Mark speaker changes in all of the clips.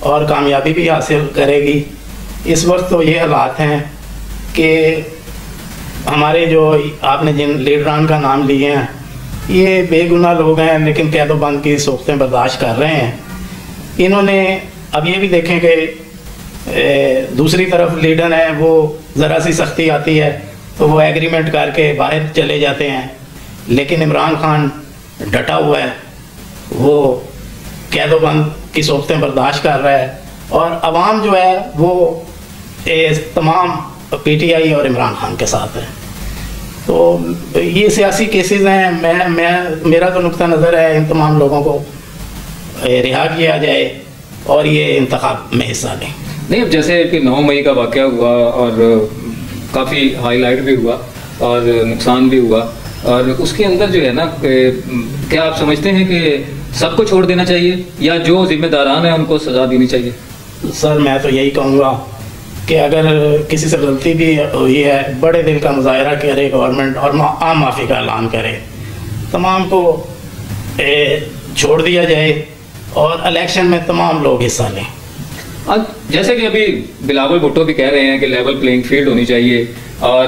Speaker 1: اور کامیابی بھی حاصل کرے گی۔ اس وقت تو یہ حالات ہیں کہ ہمارے جو آپ نے جن لیڈران کا نام لیے ہیں یہ بے گناہ لوگ ہیں، لیکن قید و بند کی صورتیں برداشت کر رہے ہیں۔ انہوں نے اب یہ بھی دیکھیں کہ دوسری طرف لیڈر ہیں، وہ ذرا سی سختی آتی ہے تو وہ ایگریمنٹ کر کے باہر چلے جاتے ہیں، لیکن عمران خان ڈٹا ہوا ہے، وہ قید و بند کی صورتیں برداشت کر رہا ہے، اور عوام جو ہے وہ تمام پی ٹی آئی اور عمران خان کے ساتھ ہے۔ تو یہ سیاسی کیسز ہیں، میرا تو نقطہ نظر ہے ان تمام لوگوں کو رہا کیا جائے اور یہ انتخاب میں حصہ لیں۔
Speaker 2: نہیں، اب جیسے کہ 9 مئی کا واقعہ ہوا اور کافی ہائی لائٹ بھی ہوا اور نقصان بھی ہوا، اور اس کے اندر جو ہے نا، کیا آپ سمجھتے ہیں کہ سب کو چھوڑ دینا چاہیے یا جو ذمہ داران ہیں ان کو سزا دینی چاہیے؟
Speaker 1: سر میں تو یہی کہوں گا کہ اگر کسی سے غلطی بھی ہوئی ہے، بڑے دل کا مظاہرہ کرے گورنمنٹ اور عام معافی کا اعلان کرے، تمام کو چھوڑ دیا جائے اور الیکشن میں تمام لوگ حصہ لیں۔
Speaker 2: جیسے کہ ابھی بلاول بھٹو بھی کہہ رہے ہیں کہ لیول پلینگ فیلڈ ہونی چاہیے، اور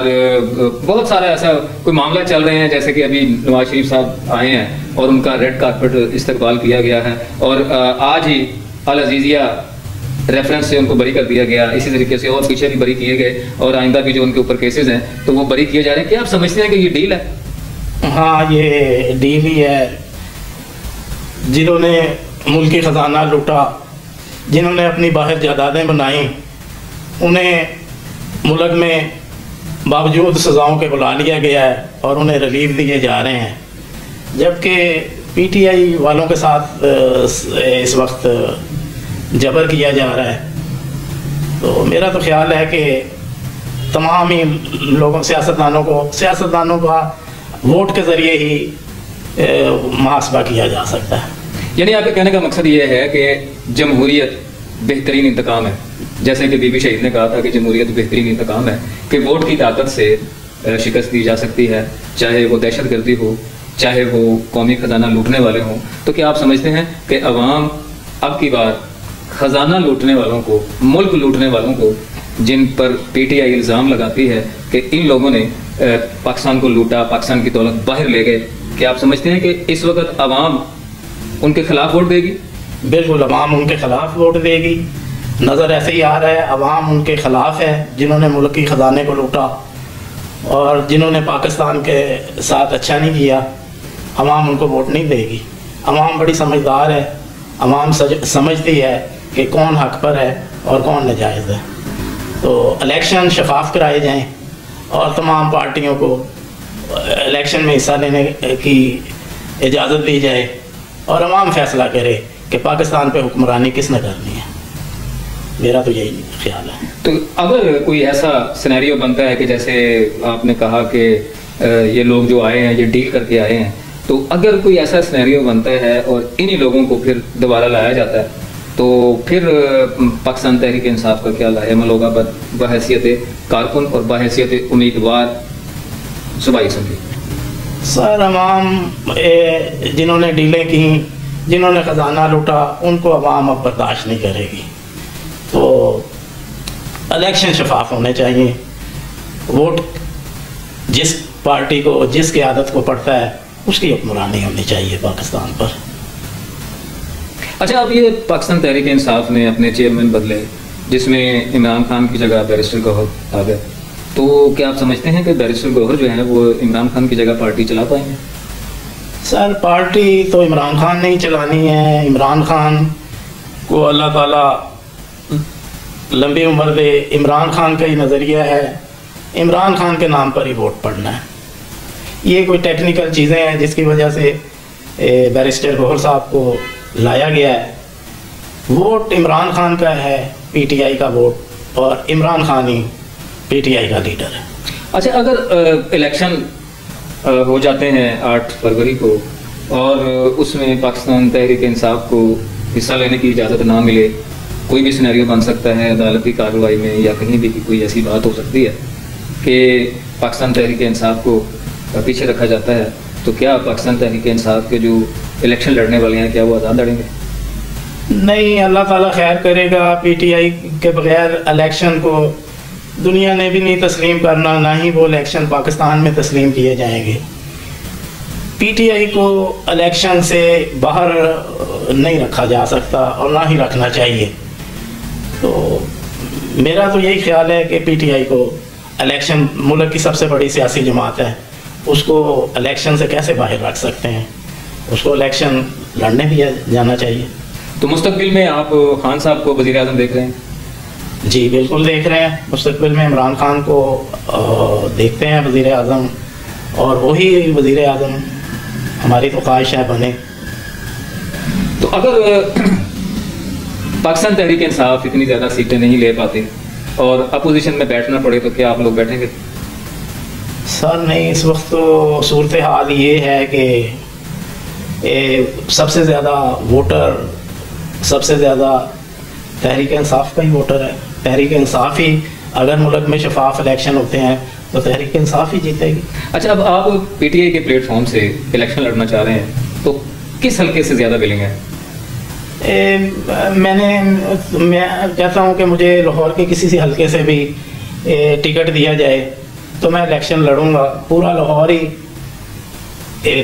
Speaker 2: بہت سارا ایسا کوئی معاملہ چل رہے ہیں، جیسے کہ ابھی نواز شریف صاحب آئے ہیں اور ان کا ریڈ کارپٹ استقبال کیا گیا ہے، اور آج ہی العزیزیہ ریفرنس سے ان کو بری کر دیا گیا، اسی طریقے سے اور پیچھے بھی بری کیے گئے، اور آئندہ بھی جو ان کے اوپر کیسز ہیں تو وہ بری کیے جا رہے ہیں۔ کیا آپ سمجھتے ہیں کہ یہ ڈیل ہے؟
Speaker 1: ہاں، یہ ڈیل ہی ہے۔ جنہوں نے ملکی خزانہ لوٹا، جنہوں نے اپنی باہر جائیدادیں بنائیں، انہیں ملک میں باوجود سزاؤں کے بلا لیا گیا ہے اور انہیں ریلیف دیے جا رہے ہیں، جبکہ پی ٹی آئی والوں کے ساتھ اس وقت جبر کیا جا رہا ہے۔ تو میرا تو خیال ہے کہ تمام ہی لوگوں سیاستدانوں کا ووٹ کے ذریعے ہی محاسبہ کیا جا سکتا ہے۔
Speaker 2: یعنی آپ کے کہنے کا مقصد یہ ہے کہ جمہوریت بہترین انتقام ہے، جیسے کہ بی بی شہید نے کہا تھا کہ جمہوریت بہترین انتقام ہے، کہ ووٹ کی طاقت سے شکست دی جا سکتی ہے، چاہے وہ دہشت گردی ہو، چاہے وہ قومی خزانہ لوٹنے والے ہوں۔ تو کیا آپ سمجھتے ہیں کہ عوام اب کی بار خزانہ لوٹنے والوں کو، ملک لوٹنے والوں کو، جن پر پی ٹی آئی الزام لگاتی ہے کہ ان لوگوں نے پاکستان کو لوٹا، پاکستان کی دولت باہر لے گئے، کیا آپ سمجھتے ہیں کہ اس وقت عوام ان کے خلاف ووٹ دے گی؟
Speaker 1: بالکل، عوام ان کے خلاف ووٹ دے گی۔ نظر ایسے ہی آ رہا ہے، عوام ان کے خلاف ہے جنہوں نے ملکی خزانے کو لوٹا اور جنہوں نے پاکستان کے ساتھ اچھا نہیں کیا۔ عوام ان کو ووٹ نہیں دے گی۔ عوام بڑی سمجھدار ہے، عوام سمجھتی ہے کہ کون حق پر ہے اور کون ناجائز ہے۔ تو الیکشن شفاف کرائے جائیں اور تمام پارٹیوں کو الیکشن میں حصہ لینے کی اجازت دی جائے اور عوام فیصلہ کرے کہ پاکستان پہ حکمرانی کس نے کرنی ہے۔ میرا تو یہی خیال ہے۔
Speaker 2: تو اگر کوئی ایسا سینیریو بنتا ہے کہ جیسے آپ نے کہا کہ یہ لوگ جو آئے ہیں یہ ڈیل کر کے آئے ہیں، تو اگر کوئی ایسا سینیریو بنتا ہے اور انہی لوگوں کو پھر دوبارہ لایا جاتا ہے، تو پھر پاکستان تحریک انصاف کا کیا عمل ہوگا بحیثیت کارکن اور بحیثیت امیدوار صوبائی اسمبلی؟
Speaker 1: سر، عوام جنہوں نے ڈیلیں کی، جنہوں نے خزانہ لوٹا، ان کو عوام اب برداشت نہیں کرے گی۔ تو الیکشن شفاف ہونے چاہیے، ووٹ جس پارٹی کو، جس قیادت کو پڑتا ہے اس کی حکمرانی ہونی چاہیے پاکستان پر۔
Speaker 2: اچھا، اب یہ پاکستان تحریک انصاف نے اپنے چیئرمین بدلے، جس میں عمران خان کی جگہ بیرسٹر گوہر آ گئے، تو کیا آپ سمجھتے ہیں کہ بیرسٹر گوہر جو ہیں وہ عمران خان کی جگہ پارٹی چلا پائیں گے؟
Speaker 1: سر، پارٹی تو عمران خان نے ہی چلانی ہے۔ عمران خان کو اللہ تعالیٰ لمبی عمر دے۔ عمران خان کا ہی نظریہ ہے، عمران خان کے نام پر ہی ووٹ پڑنا ہے۔ یہ کوئی ٹیکنیکل چیزیں ہیں جس کی وجہ سے بیرسٹر گوہر صاحب کو لایا گیا ہے۔ ووٹ عمران خان کا ہے، پی ٹی آئی کا ووٹ، اور عمران خان ہی پی ٹی آئی کا لیڈر ہے۔
Speaker 2: اچھا، اگر الیکشن ہو جاتے ہیں 8 فروری کو اور اس میں پاکستان تحریک انصاف کو حصہ لینے کی اجازت نہ ملے، کوئی بھی سینیریو بن سکتا ہے عدالتی کارروائی میں یا کہیں بھی کوئی ایسی بات ہو سکتی ہے کہ پاکستان تحریک انصاف کو پیچھے رکھا جاتا ہے، تو کیا پاکستان تحریک انصاف کے جو الیکشن لڑنے والے ہیں کیا وہ آزاد لڑیں گے؟
Speaker 1: نہیں، اللہ تعالیٰ خیر کرے گا. پی ٹی آئی کے بغیر الیکشن کو دنیا نے بھی نہیں تسلیم کرنا، نہ ہی وہ الیکشن پاکستان میں تسلیم کیے جائیں گے. پی ٹی آئی کو الیکشن سے باہر نہیں رکھا جا سکتا اور نہ ہی رکھنا چاہیے. تو میرا تو یہی خیال ہے کہ پی ٹی آئی کو الیکشن، ملک کی سب سے بڑی سیاسی جماعت ہے، اس کو الیکشن سے کیسے باہر رکھ سکتے ہیں؟ اس کو الیکشن لڑنے بھی جانا چاہیے.
Speaker 2: تو مستقبل میں آپ خان صاحب کو وزیر اعظم دیکھ رہے ہیں؟
Speaker 1: جی بالکل دیکھ رہے ہیں. مستقبل میں عمران خان کو دیکھتے ہیں وزیر اعظم، اور وہی وزیر اعظم ہماری تو خواہش ہے بنے.
Speaker 2: تو اگر پاکستان تحریک انصاف اتنی زیادہ سیٹیں نہیں لے پاتی اور اپوزیشن میں بیٹھنا پڑے تو کیا آپ لوگ بیٹھیں گے؟
Speaker 1: سر نہیں، اس وقت تو صورتحال یہ ہے کہ سب سے زیادہ ووٹر، سب سے زیادہ تحریک انصاف کا ہی ووٹر ہے. تحریک انصاف ہی، اگر ملک میں شفاف الیکشن ہوتے ہیں تو تحریک انصاف ہی جیتے گی.
Speaker 2: اچھا، اب آپ پی ٹی آئی کے پلیٹ فارم سے الیکشن لڑنا چاہ رہے ہیں تو کس حلقے سے زیادہ ولنگ ہے؟
Speaker 1: میں کہتا ہوں کہ مجھے لاہور کے کسی حلقے سے بھی ٹکٹ دیا جائے تو میں الیکشن لڑوں گا. پورا لاہور ہی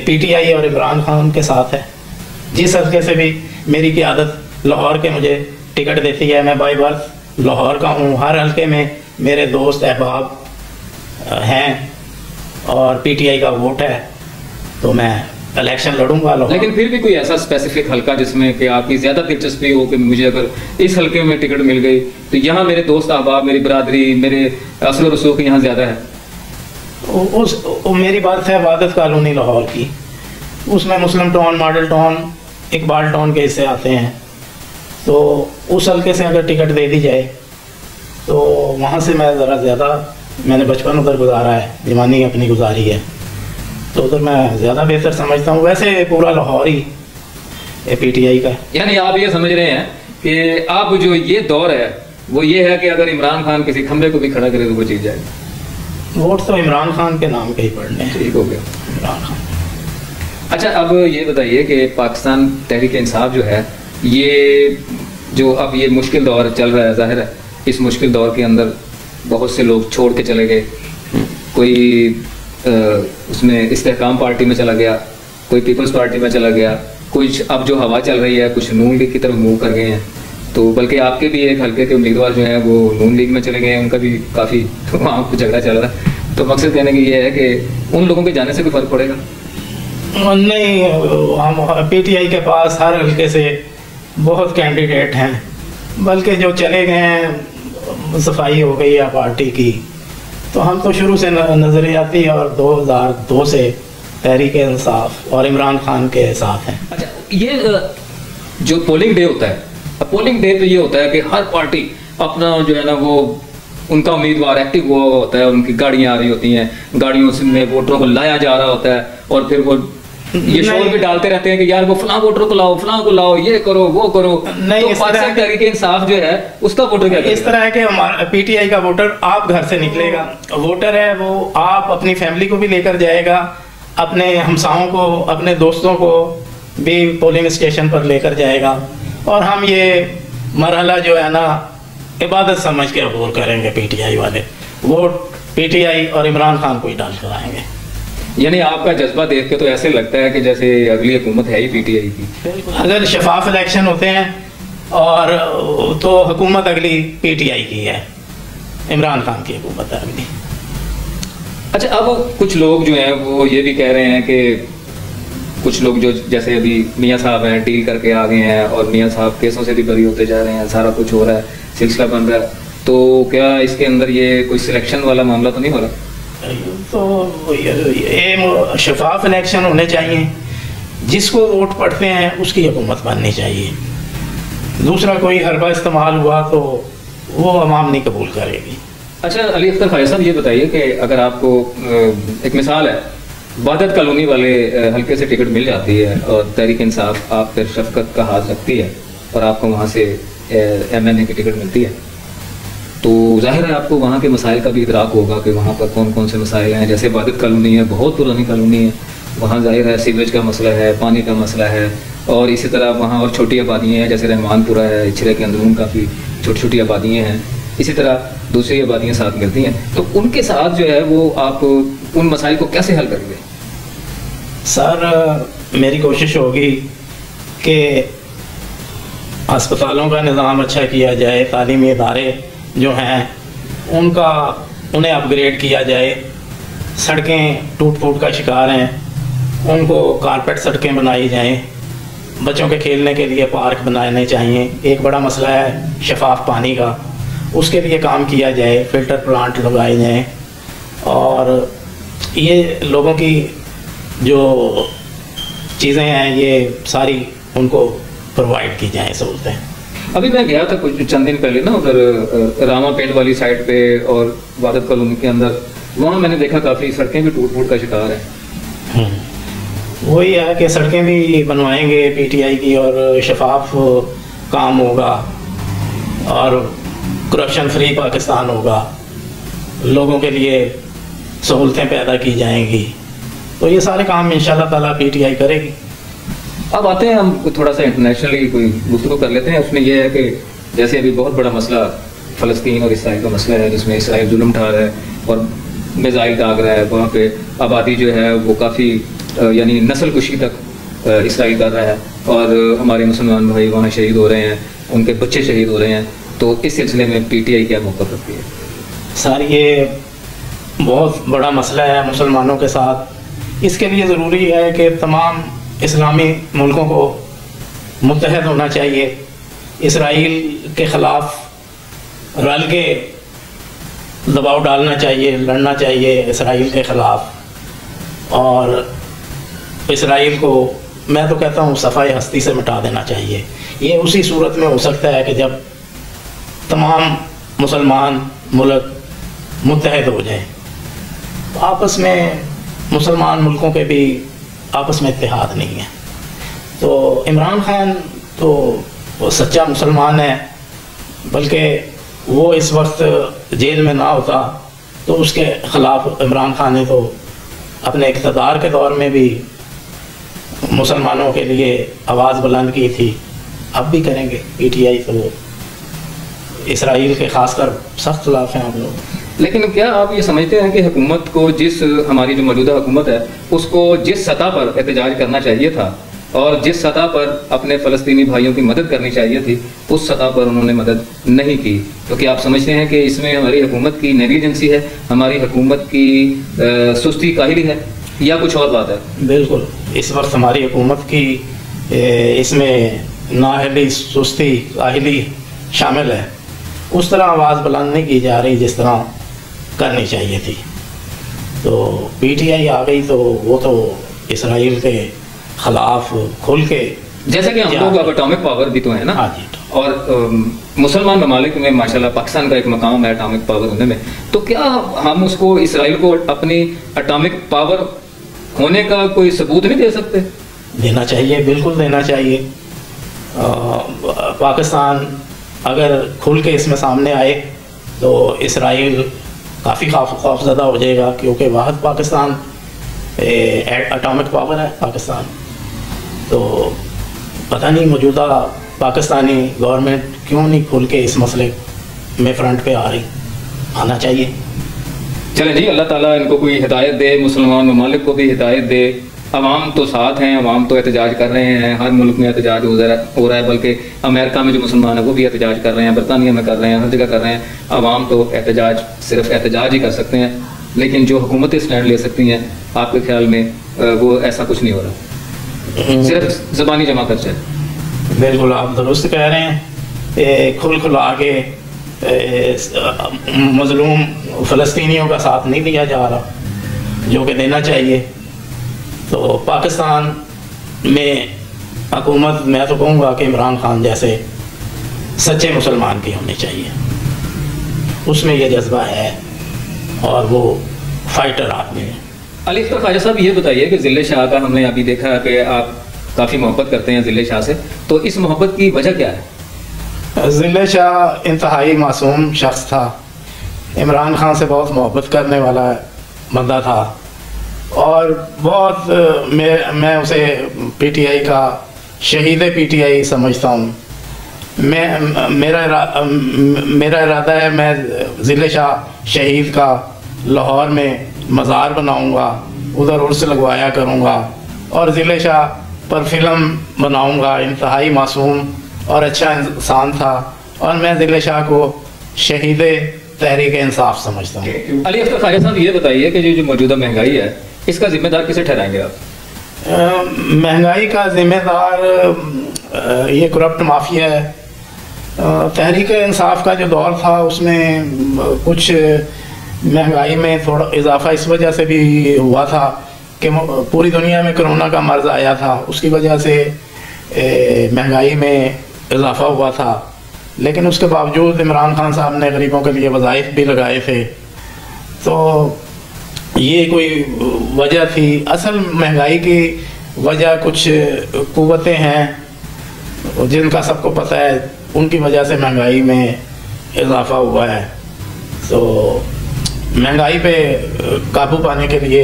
Speaker 1: پی ٹی آئی اور عمران خان کے ساتھ ہے. جس حلقے سے بھی میری قیادت لاہور کے مجھے ٹکٹ دیتی ہے، میں بائی برتھ لاہور کا ہوں. ہر حلقے میں میرے دوست احباب ہیں اور پی ٹی آئی کا ووٹ ہے، تو میں الیکشن لڑوں گا.
Speaker 2: لیکن پھر بھی کوئی ایسا اسپیسیفک حلقہ جس میں کہ آپ کی زیادہ دلچسپی ہو کہ مجھے اگر اس حلقے میں ٹکٹ مل گئی تو یہاں میرے دوست احباب، میری برادری، میرے اثر و رسوخ یہاں زیادہ ہے؟
Speaker 1: میری بات ہے عبادت کالونی لاہور کی، اس میں Muslim Town, Model Town, Iqbal Town کے حصے آتے ہیں. تو اس حلقے سے اگر ٹکٹ دے دی جائے تو وہاں سے میں ذرا زیادہ، میں نے بچپن ادھر گزارا ہے، جوانی اپنی گزاری ہے، تو ادھر میں زیادہ بہتر سمجھتا ہوں. ویسے پورا لاہور ہی پی ٹی آئی کا ہے.
Speaker 2: یعنی آپ یہ سمجھ رہے ہیں کہ آپ جو یہ دور ہے وہ یہ ہے کہ اگر عمران خان کسی کھمبے کو بھی کھڑا کرے تو وہ جیت جائے گا؟
Speaker 1: ووٹ تو عمران خان کے نام کے ہی پڑھنے ہیں.
Speaker 2: ٹھیک ہو گیا.
Speaker 1: عمران خان.
Speaker 2: اچھا، اب یہ بتائیے کہ پاکستان تحریک انصاف جو ہے، یہ جو اب یہ مشکل دور چل رہا ہے، ظاہر ہے اس مشکل دور کے اندر بہت سے لوگ چھوڑ کے چلے گئے. کوئی اس میں استحکام پارٹی میں چلا گیا، کوئی پیپلز پارٹی میں چلا گیا، کچھ اب جو ہوا چل رہی ہے کچھ نون لیگ کی طرف موو کر گئے ہیں. تو بلکہ آپ کے بھی ایک حلقے کے امیدوار جو ہیں وہ نون لیگ میں چلے گئے ہیں، ان کا بھی کافی وہاں جھگڑا چل رہا ہے. تو مقصد کہنے کی یہ ہے کہ ان لوگوں کے جانے سے بھی فرق پڑے گا؟
Speaker 1: نہیں، ہم پی ٹی آئی کے پاس ہر حلقے سے بہت کینڈیڈیٹ ہیں، بلکہ جو چلے گئے ہیں صفائی ہو گئی ہے پارٹی کی. تو ہم تو شروع سے نظریاتی اور 2002 سے تحریک انصاف اور عمران خان کے ساتھ ہیں.
Speaker 2: اچھا، یہ جو پولنگ ڈے ہوتا ہے، پولنگ ڈے تو یہ ہوتا ہے کہ ہر پارٹی اپنا جو ہے نا وہ ان کا امیدوار ایکٹیو ہوا ہوتا ہے، ان کی گاڑیاں آ رہی ہوتی ہیں، گاڑیوں میں ووٹروں کو لایا جا رہا ہوتا ہے، اور پھر وہ یہ شور بھی ڈالتے رہتے ہیں کہ یار وہ فلاں ووٹر کو لاؤ، فلاں کو لاؤ، یہ کرو وہ کرو. تو پاکستان تحریک انصاف جو ہے اس کا ووٹر کیا؟
Speaker 1: اس طرح ہے کہ ہمارا پی ٹی آئی کا ووٹر آپ گھر سے نکلے گا، ووٹر ہے وہ آپ اپنی فیملی کو بھی لے کر جائے گا، اپنے ہمساؤں کو، اپنے دوستوں کو بھی پولنگ اسٹیشن پر لے کر جائے گا. اور ہم یہ مرحلہ جو ہے نا عبادت سمجھ کے عبور کریں گے. پی ٹی آئی والے ووٹ پی ٹی آئی اور عمران خان کو ہی ڈال کر آئیں گے.
Speaker 2: یعنی آپ کا جذبہ دیکھ کے تو ایسے لگتا ہے کہ جیسے اگلی حکومت ہے ہی پی ٹی آئی کی.
Speaker 1: اگر شفاف الیکشن ہوتے ہیں اور تو حکومت اگلی پی ٹی آئی کی ہے، عمران خان کی حکومت ہے اگلی.
Speaker 2: اچھا، اب کچھ لوگ جو ہیں وہ یہ بھی کہہ رہے ہیں کہ کچھ لوگ جو جیسے ابھی میاں صاحب ہیں ڈیل کر کے آ گئے ہیں اور میاں صاحب کیسوں سے بھی بری ہوتے جا رہے ہیں، سارا کچھ ہو رہا ہے، سلسلہ بن رہا ہے، تو کیا اس کے اندر یہ کوئی سلیکشن والا معاملہ تو نہیں ہو رہا؟
Speaker 1: تو یہ شفاف الیکشن ہونے چاہیے، جس کو ووٹ پڑتے ہیں اس کی حکومت بننی چاہیے. دوسرا کوئی حربہ استعمال ہوا تو وہ عوام نہیں قبول کرے گی.
Speaker 2: اچھا علی اختر فائز صاحب، یہ بتائیے کہ اگر آپ کو ایک مثال ہے، وحدت کالونی والے حلقے سے ٹکٹ مل جاتی ہے اور تحریک انصاف آپ پر شفقت کا ہاتھ رکھتی ہے اور آپ کو وہاں سے ایم این اے کی ٹکٹ ملتی ہے، تو ظاہر ہے آپ کو وہاں کے مسائل کا بھی ادراک ہوگا کہ وہاں پر کون کون سے مسائل ہیں. جیسے وحدت کالونی ہے، بہت پرانی کالونی ہے، وہاں ظاہر ہے سیوریج کا مسئلہ ہے، پانی کا مسئلہ ہے، اور اسی طرح وہاں اور چھوٹی آبادیاں ہیں جیسے رحمان پورہ ہے، چھرے کے اندرون کافی چھوٹی چھوٹی آبادیاں ہیں، اسی طرح دوسری آبادیاں ساتھ ملتی ہیں، تو ان کے ساتھ جو ہے وہ آپ ان مسائل کو کیسے حل کریں گے؟
Speaker 1: سر میری کوشش ہوگی کہ ہسپتالوں کا نظام اچھا کیا جائے، تعلیمی ادارے جو ہیں انہیں اپ گریڈ کیا جائے، سڑکیں ٹوٹ پھوٹ کا شکار ہیں ان کو کارپیٹ سڑکیں بنائی جائیں، بچوں کے کھیلنے کے لیے پارک بنانے چاہیے، ایک بڑا مسئلہ ہے شفاف پانی کا، اس کے لیے کام کیا جائے، فلٹر پلانٹ لگائے جائیں، اور یہ لوگوں کی جو چیزیں ہیں یہ ساری ان کو پرووائڈ کی جائیں سہولتیں۔
Speaker 2: ابھی میں گیا تھا کچھ چند دن پہلے نا ادھر راما پینٹ والی سائڈ پہ اور وادت کالونی کے اندر، وہاں میں نے دیکھا کافی سڑکیں بھی ٹوٹ پھوٹ کا شکار ہیں۔
Speaker 1: وہی ہے کہ سڑکیں بھی بنوائیں گے پی ٹی آئی کی، اور شفاف کام ہوگا اور کرپشن فری پاکستان ہوگا، لوگوں کے لیے سہولتیں پیدا کی جائیں گی، تو یہ سارے کام انشاءاللہ تعالیٰ پی ٹی آئی کرے گی۔
Speaker 2: اب آتے ہیں ہم تھوڑا سا انٹرنیشنلی کوئی گفتگو کر لیتے ہیں۔ اس میں یہ ہے کہ جیسے ابھی بہت بڑا مسئلہ فلسطین اور اسرائیل کا مسئلہ ہے، جس میں اسرائیل ظلم ڈھا رہا ہے اور میزائل داغ رہا ہے، وہاں پہ آبادی جو ہے وہ کافی یعنی نسل کشی تک اسرائیل کر رہا ہے، اور ہمارے مسلمان بھائی وہاں شہید ہو رہے ہیں، ان کے بچے شہید ہو رہے ہیں، تو اس سلسلے میں پی ٹی آئی کیا موقف رکھتی ہے؟
Speaker 1: سر یہ بہت بڑا مسئلہ ہے مسلمانوں کے ساتھ، اس کے لیے ضروری ہے کہ تمام اسلامی ملکوں کو متحد ہونا چاہیے، اسرائیل کے خلاف رل کے دباؤ ڈالنا چاہیے، لڑنا چاہیے اسرائیل کے خلاف، اور اسرائیل کو میں تو کہتا ہوں صفائی ہستی سے مٹا دینا چاہیے۔ یہ اسی صورت میں ہو سکتا ہے کہ جب تمام مسلمان ملک متحد ہو جائیں، آپس میں مسلمان ملکوں کے بھی آپس میں اتحاد نہیں ہے۔ تو عمران خان تو وہ سچا مسلمان ہے، بلکہ وہ اس وقت جیل میں نہ ہوتا تو اس کے خلاف عمران خان نے تو اپنے اقتدار کے دور میں بھی مسلمانوں کے لیے آواز بلند کی تھی، اب بھی کریں گے۔ پی ٹی آئی تو اسرائیل کے خاص کر سخت خلاف ہیں ہم لوگ۔
Speaker 2: لیکن کیا آپ یہ سمجھتے ہیں کہ حکومت کو ہماری جو موجودہ حکومت ہے اس کو جس سطح پر احتجاج کرنا چاہیے تھا اور جس سطح پر اپنے فلسطینی بھائیوں کی مدد کرنی چاہیے تھی، اس سطح پر انہوں نے مدد نہیں کی؟ تو کیا آپ سمجھتے ہیں کہ اس میں ہماری حکومت کی نیگلیجنسی ہے، ہماری حکومت کی سستی کاہلی ہے، یا کچھ اور بات ہے؟
Speaker 1: بالکل، اس وقت ہماری حکومت کی اس میں نااہلی، سستی، کاہلی شامل ہے۔ اس طرح آواز بلند نہیں کی جا رہی جس طرح کرنی چاہیے تھی۔ تو پی ٹی آئی آ گئی تو وہ تو اسرائیل کے خلاف کھل کے،
Speaker 2: جیسے کہ ہم لوگ اب اٹامک پاور بھی تو ہیں نا،
Speaker 1: ہاں جی،
Speaker 2: اور مسلمان ممالک میں ماشاءاللہ پاکستان کا ایک مقام ہے اٹامک پاور ہونے میں، تو کیا ہم اس کو اسرائیل کو اپنی اٹامک پاور ہونے کا کوئی ثبوت نہیں دے سکتے؟
Speaker 1: دینا چاہیے، بالکل دینا چاہیے۔ پاکستان اگر کھل کے اس میں سامنے آئے تو اسرائیل کافی خوف زدہ ہو جائے گا، کیونکہ واحد پاکستان اٹامک پاور ہے پاکستان۔ تو پتہ نہیں موجودہ پاکستانی گورنمنٹ کیوں نہیں کھل کے اس مسئلے میں فرنٹ پہ آ رہی، آنا چاہیے۔
Speaker 2: چلیں جی، اللہ تعالیٰ ان کو کوئی ہدایت دے، مسلمان ممالک کو بھی ہدایت دے۔ عوام تو ساتھ ہیں، عوام تو احتجاج کر رہے ہیں، ہر ملک میں احتجاج ہو رہا ہے، بلکہ امریکہ میں جو مسلمان ہیں وہ بھی احتجاج کر رہے ہیں، برطانیہ میں کر رہے ہیں، ہر جگہ کر رہے ہیں۔ عوام تو صرف احتجاج ہی کر سکتے ہیں، لیکن جو حکومتیں اسٹینڈ لے سکتی ہیں آپ کے خیال میں وہ ایسا کچھ نہیں ہو رہا، صرف زبانی جمع خرچ ہے؟
Speaker 1: بالکل آپ درست کہہ رہے ہیں، کھل کھلا کے مظلوم فلسطینیوں کا ساتھ نہیں دیا جا رہا جو کہ دینا چاہیے۔ تو پاکستان میں حکومت میں تو کہوں گا کہ عمران خان جیسے سچے مسلمان کی ہونی چاہیے، اس میں یہ جذبہ ہے اور وہ فائٹر آدمی ہے۔
Speaker 2: علی اختر خواجہ صاحب، یہ بتائیے کہ ذلِ شاہ کا ہم نے ابھی دیکھا کہ آپ کافی محبت کرتے ہیں ذلِ شاہ سے، تو اس محبت کی وجہ کیا ہے؟
Speaker 1: ذلِ شاہ انتہائی معصوم شخص تھا، عمران خان سے بہت محبت کرنے والا بندہ تھا، اور بہت میں اسے پی ٹی آئی کا شہید پی ٹی آئی سمجھتا ہوں. میرا ارادہ ہے میں ضلع شاہ شہید کا لاہور میں مزار بناؤں گا, ادھر عرس لگوایا کروں گا, اور ضلع شاہ پر فلم بناؤں گا. انتہائی معصوم اور اچھا انسان تھا, اور میں ضلع شاہ کو شہید تحریک انصاف سمجھتا ہوں.
Speaker 2: علی اختر خواجہ صاحب یہ بتائیے کہ جو موجودہ مہنگائی ہے اس کا ذمہ دار کسے ٹھہرائیں گے آپ؟
Speaker 1: مہنگائی کا ذمہ دار یہ کرپٹ مافیا ہے. تحریک انصاف کا جو دور تھا اس میں کچھ مہنگائی میں تھوڑا اضافہ اس وجہ سے بھی ہوا تھا کہ پوری دنیا میں کرونا کا مرض آیا تھا, اس کی وجہ سے مہنگائی میں اضافہ ہوا تھا. لیکن اس کے باوجود عمران خان صاحب نے غریبوں کے لیے وظائف بھی لگائے تھے, تو یہ کوئی وجہ تھی. اصل مہنگائی کی وجہ کچھ قوتیں ہیں جن کا سب کو پتہ ہے, ان کی وجہ سے مہنگائی میں اضافہ ہوا ہے. تو مہنگائی پہ قابو پانے کے لیے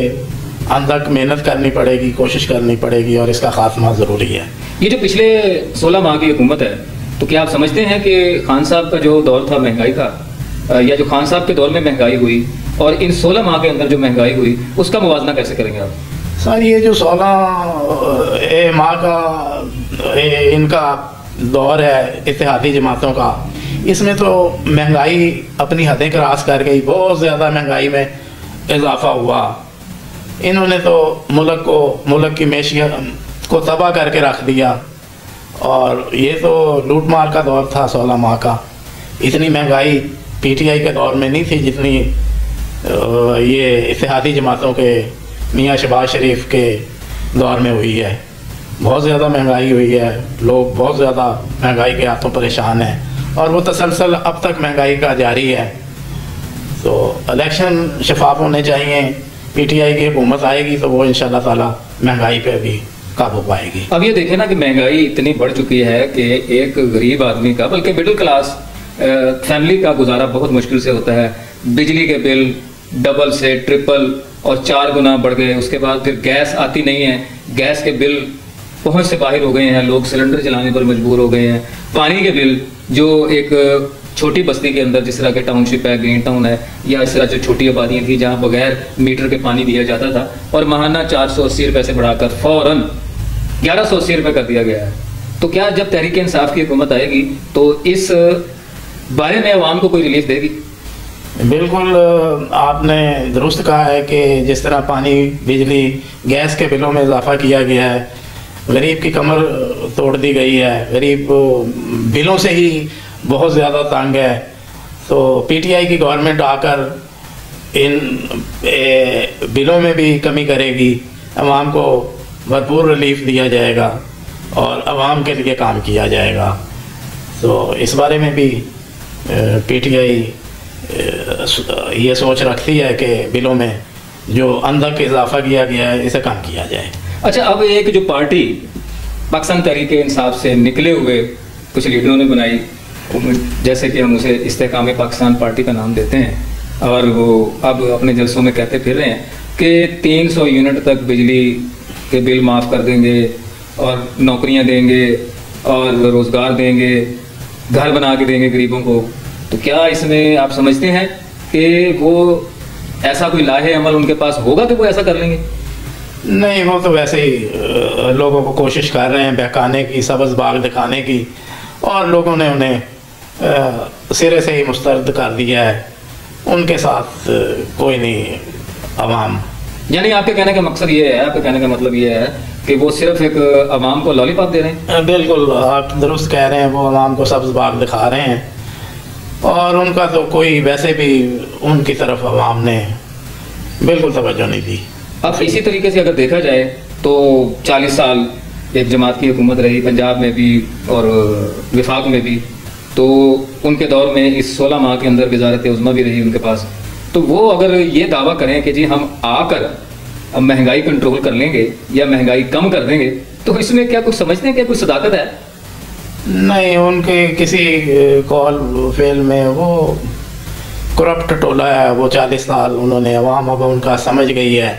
Speaker 1: اندک محنت کرنی پڑے گی, کوشش کرنی پڑے گی, اور اس کا خاتمہ ضروری ہے.
Speaker 2: یہ جو پچھلے 16 ماہ کی حکومت ہے, تو کیا آپ سمجھتے ہیں کہ خان صاحب کا جو دور تھا مہنگائی کا, یا جو خان صاحب کے دور میں مہنگائی ہوئی اور ان 16 ماہ کے اندر جو مہنگائی ہوئی, اس کا موازنہ کیسے کریں گے آپ؟
Speaker 1: سر یہ جو 16 ماہ کا ان کا دور ہے اتحادی جماعتوں کا, اس میں تو مہنگائی اپنی حدیں کراس کر گئی, بہت زیادہ مہنگائی میں اضافہ ہوا. انہوں نے تو ملک کی معیشت کو تباہ کر کے رکھ دیا, اور یہ تو لوٹ مار کا دور تھا 16 ماہ کا. اتنی مہنگائی پی ٹی آئی کے دور میں نہیں تھی جتنی یہ اتحادی جماعتوں کے میاں شہباز شریف کے دور میں ہوئی ہے. بہت زیادہ مہنگائی ہوئی ہے, لوگ بہت زیادہ مہنگائی کے ہاتھوں پریشان ہیں, اور وہ تسلسل اب تک مہنگائی کا جاری ہے. تو الیکشن شفاف ہونے چاہیے. پی ٹی آئی کی حکومت آئے گی تو وہ انشاءاللہ تعالی مہنگائی پہ بھی قابو پائے گی.
Speaker 2: اب یہ دیکھیں نا کہ مہنگائی اتنی بڑھ چکی ہے کہ ایک غریب آدمی کا, بلکہ مڈل کلاس فیملی کا گزارا بہت مشکل سے ہوتا ہے. بجلی کے بل ڈبل سے ٹرپل اور 4 گنا بڑھ گئے. اس کے بعد پھر گیس آتی نہیں ہے, گیس کے بل پہنچ سے باہر ہو گئے ہیں, لوگ سلنڈر چلانے پر مجبور ہو گئے ہیں. پانی کے بل جو ایک چھوٹی بستی کے اندر جس طرح کے ٹاؤن شپ ہے, گرین ٹاؤن ہے, یا اس طرح جو چھوٹی آبادیاں تھیں جہاں بغیر میٹر کے پانی دیا جاتا تھا, اور ماہانہ 480 روپے سے بڑھا کر فوراً 1180 روپے کر دیا گیا ہے. تو کیا جب تحریک انصاف کی حکومت آئے گی تو اس بارے میں عوام کو کوئی ریلیف دے گی؟
Speaker 1: بالکل آپ نے درست کہا ہے کہ جس طرح پانی, بجلی, گیس کے بلوں میں اضافہ کیا گیا ہے, غریب کی کمر توڑ دی گئی ہے. غریب بلوں سے ہی بہت زیادہ تنگ ہے. تو پی ٹی آئی کی گورنمنٹ آ کر ان بلوں میں بھی کمی کرے گی, عوام کو بھرپور ریلیف دیا جائے گا اور عوام کے لیے کام کیا جائے گا. تو اس بارے میں بھی پی ٹی آئی یہ سوچ رکھتی ہے کہ بلوں میں جو اندک اضافہ کیا گیا ہے اسے کم کیا جائے.
Speaker 2: اچھا, اب ایک جو پارٹی پاکستان تحریک انصاف سے نکلے ہوئے کچھ لیڈروں نے بنائی, جیسے کہ ہم اسے استحکام پاکستان پارٹی کا نام دیتے ہیں, اور وہ اب اپنے جلسوں میں کہتے پھر رہے ہیں کہ 300 یونٹ تک بجلی کے بل معاف کر دیں گے, اور نوکریاں دیں گے, اور روزگار دیں گے, گھر بنا کے دیں گے غریبوں کو. تو کیا اس میں آپ سمجھتے ہیں کہ وہ ایسا کوئی لاہے عمل ان کے پاس ہوگا کہ وہ ایسا کر لیں گے؟
Speaker 1: نہیں, وہ تو ویسے ہی لوگوں کو کوشش کر رہے ہیں بہکانے کی, سبز باغ دکھانے کی, اور لوگوں نے انہیں سرے سے ہی مسترد کر دیا ہے. ان کے ساتھ کوئی نہیں عوام.
Speaker 2: یعنی آپ کے کہنے کا مقصد یہ ہے, آپ کے کہنے کا مطلب یہ ہے کہ وہ صرف ایک عوام کو لالی پاپ دے رہے ہیں؟
Speaker 1: بالکل آپ درست کہہ رہے ہیں, وہ عوام کو سبز باغ دکھا رہے ہیں, اور ان کا تو کوئی ویسے بھی ان کی طرف عوام نے بالکل توجہ نہیں دی.
Speaker 2: اب اسی طریقے سے اگر دیکھا جائے تو 40 سال ایک جماعت کی حکومت رہی پنجاب میں بھی اور وفاق میں بھی, تو ان کے دور میں اس 16 ماہ کے اندر وزارت عظمیٰ بھی رہی ان کے پاس. تو وہ اگر یہ دعویٰ کریں کہ جی ہم آ کر اب مہنگائی کنٹرول کر لیں گے یا مہنگائی کم کر دیں گے, تو اس میں کیا کچھ سمجھتے ہیں کہ کوئی صداقت ہے؟
Speaker 1: نہیں, ان کے کسی قول فعل میں وہ کرپٹ ٹولہ ہے. وہ 40 سال انہوں نے, عوام اب ان کا سمجھ گئی ہے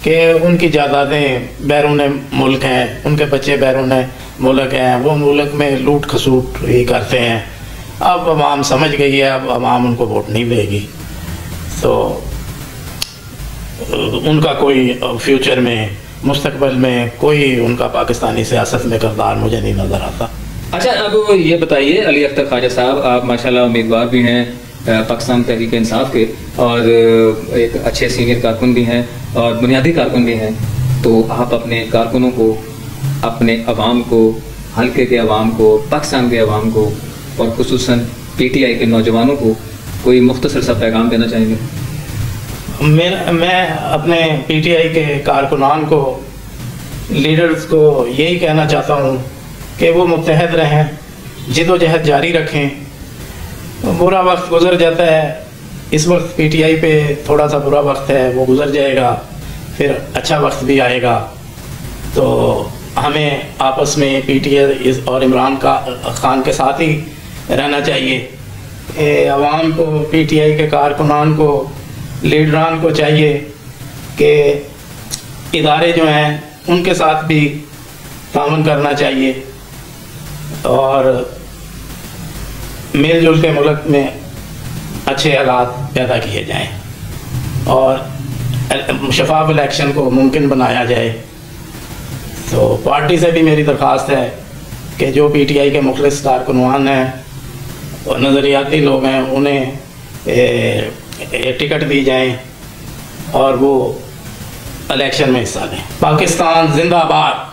Speaker 1: کہ ان کی جائیدادیں بیرون ملک ہیں، ان کے بچے بیرون ملک ہیں، وہ ملک میں لوٹ کھسوٹ ہی کرتے ہیں. اب عوام سمجھ گئی ہے، اب عوام ان کو ووٹ نہیں دے گی، تو ان کا کوئی فیوچر میں، مستقبل میں کوئی ان کا پاکستانی سیاست میں کردار مجھے نہیں نظر آتا.
Speaker 2: اچھا، اب یہ بتائیے علی اختر خواجہ صاحب، آپ ماشاءاللہ امیدوار بھی ہیں پاکستان تحریک انصاف کے، اور ایک اچھے سینئر کارکن بھی ہیں اور بنیادی کارکن بھی ہیں، تو آپ اپنے کارکنوں کو، اپنے عوام کو، حلقے کے عوام کو، پاکستان کے عوام کو، اور خصوصاً پی ٹی آئی کے نوجوانوں کو کوئی مختصر سا پیغام دینا چاہیں گے؟
Speaker 1: میں اپنے پی ٹی آئی کے کارکنان کو، لیڈرز کو یہی کہنا چاہتا ہوں کہ وہ متحد رہیں، جد و جہد جاری رکھیں. برا وقت گزر جاتا ہے، اس وقت پی ٹی آئی پہ تھوڑا سا برا وقت ہے، وہ گزر جائے گا، پھر اچھا وقت بھی آئے گا. تو ہمیں آپس میں پی ٹی آئی اور عمران خان کے ساتھ ہی رہنا چاہیے. عوام کو، پی ٹی آئی کے کارکنان کو، لیڈران کو چاہیے کہ ادارے جو ہیں ان کے ساتھ بھی تعاون کرنا چاہیے، اور مل جل کے ملک میں اچھے حالات پیدا کیے جائیں اور شفاف الیکشن کو ممکن بنایا جائے. تو پارٹی سے بھی میری درخواست ہے کہ جو پی ٹی آئی کے مخلص کارکنان ہیں اور نظریاتی لوگ ہیں، انہیں ٹکٹ دی جائیں اور وہ الیکشن میں حصہ لیں. پاکستان زندہ باد.